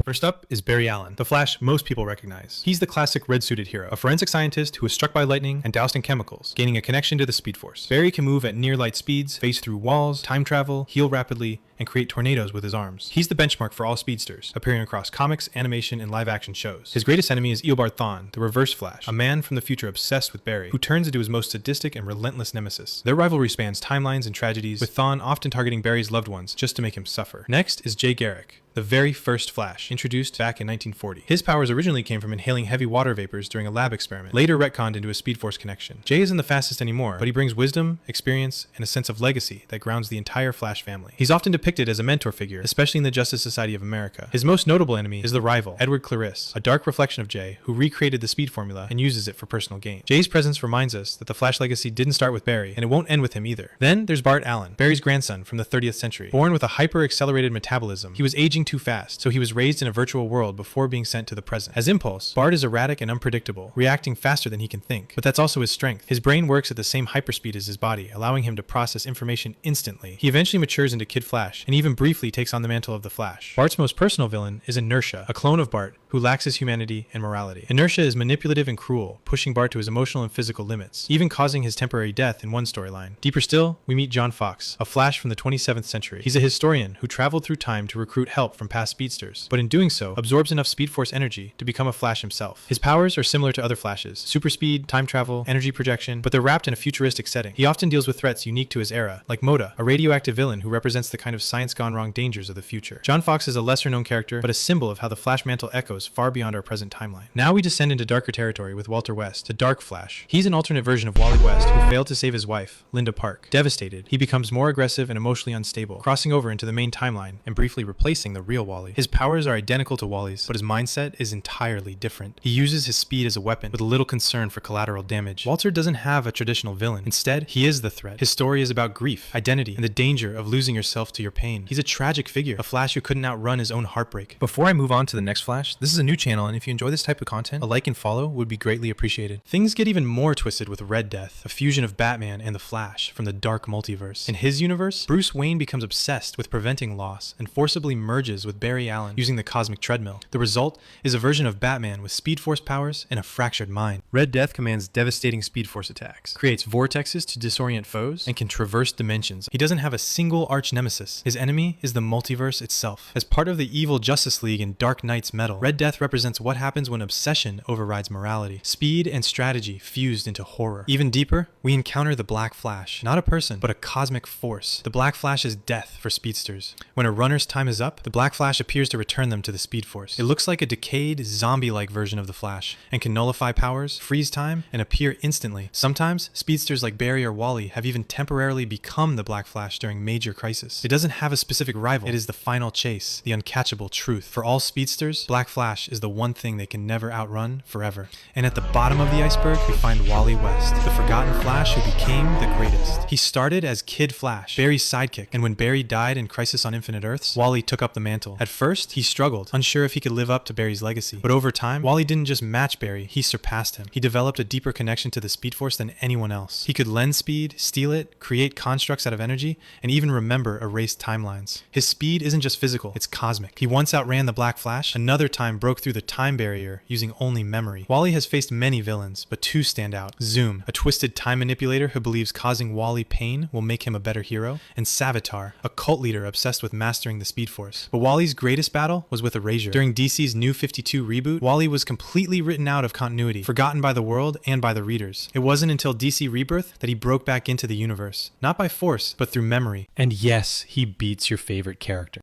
First up is Barry Allen, the Flash most people recognize. He's the classic red-suited hero, a forensic scientist who was struck by lightning and doused in chemicals, gaining a connection to the Speed Force. Barry can move at near-light speeds, phase through walls, time travel, heal rapidly, and create tornadoes with his arms. He's the benchmark for all speedsters, appearing across comics, animation, and live-action shows. His greatest enemy is Bart Allen, the Reverse Flash, a man from the future obsessed with Barry, who turns into his most sadistic and relentless nemesis. Their rivalry spans timelines and tragedies, with Allen often targeting Barry's loved ones just to make him suffer. Next is Garrick, the very first Flash, introduced back in 1940. His powers originally came from inhaling heavy water vapors during a lab experiment, later retconned into a Speed Force connection. Jay isn't the fastest anymore, but he brings wisdom, experience, and a sense of legacy that grounds the entire Flash family. He's often depicted as a mentor figure, especially in the Justice Society of America. His most notable enemy is the rival, Edward Clarisse, a dark reflection of Jay, who recreated the speed formula and uses it for personal gain. Jay's presence reminds us that the Flash legacy didn't start with Barry, and it won't end with him either. Then there's Bart Allen, Barry's grandson from the 30th century. Born with a hyper-accelerated metabolism, he was aging too fast, so he was raised in a virtual world before being sent to the present. As Impulse, Bart is erratic and unpredictable, reacting faster than he can think. But that's also his strength. His brain works at the same hyperspeed as his body, allowing him to process information instantly. He eventually matures into Kid Flash, and even briefly takes on the mantle of the Flash. Bart's most personal villain is Inertia, a clone of Bart, who lacks his humanity and morality. Inertia is manipulative and cruel, pushing Bart to his emotional and physical limits, even causing his temporary death in one storyline. Deeper still, we meet John Fox, a Flash from the 27th century. He's a historian who traveled through time to recruit help from past speedsters, but in doing so, absorbs enough Speed Force energy to become a Flash himself. His powers are similar to other Flashes, super speed, time travel, energy projection, but they're wrapped in a futuristic setting. He often deals with threats unique to his era, like Moda, a radioactive villain who represents the kind of science-gone-wrong dangers of the future. John Fox is a lesser-known character, but a symbol of how the Flash mantle echoes far beyond our present timeline. Now we descend into darker territory with Walter West, the Dark Flash. He's an alternate version of Wally West who failed to save his wife, Linda Park. Devastated, he becomes more aggressive and emotionally unstable, crossing over into the main timeline and briefly replacing the real Wally. His powers are identical to Wally's, but his mindset is entirely different. He uses his speed as a weapon with little concern for collateral damage. Walter doesn't have a traditional villain. Instead, he is the threat. His story is about grief, identity, and the danger of losing yourself to your pain. He's a tragic figure, a Flash who couldn't outrun his own heartbreak. Before I move on to the next Flash, this is a new channel, and if you enjoy this type of content, a like and follow would be greatly appreciated. Things get even more twisted with Red Death, a fusion of Batman and the Flash from the dark multiverse. In his universe, Bruce Wayne becomes obsessed with preventing loss and forcibly merges with Barry Allen using the cosmic treadmill. The result is a version of Batman with Speed Force powers and a fractured mind. Red Death commands devastating Speed Force attacks, creates vortexes to disorient foes, and can traverse dimensions. He doesn't have a single arch nemesis. His enemy is the multiverse itself. As part of the evil Justice League in Dark Knight's metal, Red Death represents what happens when obsession overrides morality. Speed and strategy fused into horror. Even deeper, we encounter the Black Flash. Not a person, but a cosmic force. The Black Flash is death for speedsters. When a runner's time is up, the Black Flash appears to return them to the Speed Force. It looks like a decayed, zombie-like version of the Flash, and can nullify powers, freeze time, and appear instantly. Sometimes, speedsters like Barry or Wally have even temporarily become the Black Flash during major crisis. It doesn't have a specific rival. It is the final chase, the uncatchable truth. For all speedsters, Black Flash is the one thing they can never outrun forever. And at the bottom of the iceberg, we find Wally West, the forgotten Flash who became the greatest. He started as Kid Flash, Barry's sidekick, and when Barry died in Crisis on Infinite Earths, Wally took up the mantle. At first, he struggled, unsure if he could live up to Barry's legacy. But over time, Wally didn't just match Barry, he surpassed him. He developed a deeper connection to the Speed Force than anyone else. He could lend speed, steal it, create constructs out of energy, and even remember erased timelines. His speed isn't just physical, it's cosmic. He once outran the Black Flash, another time broke through the time barrier using only memory. Wally has faced many villains, but two stand out. Zoom, a twisted time manipulator who believes causing Wally pain will make him a better hero, and Savitar, a cult leader obsessed with mastering the Speed Force. But Wally's greatest battle was with Erasure. During DC's New 52 reboot, Wally was completely written out of continuity, forgotten by the world and by the readers. It wasn't until DC Rebirth that he broke back into the universe, not by force, but through memory. And yes, he beats your favorite character.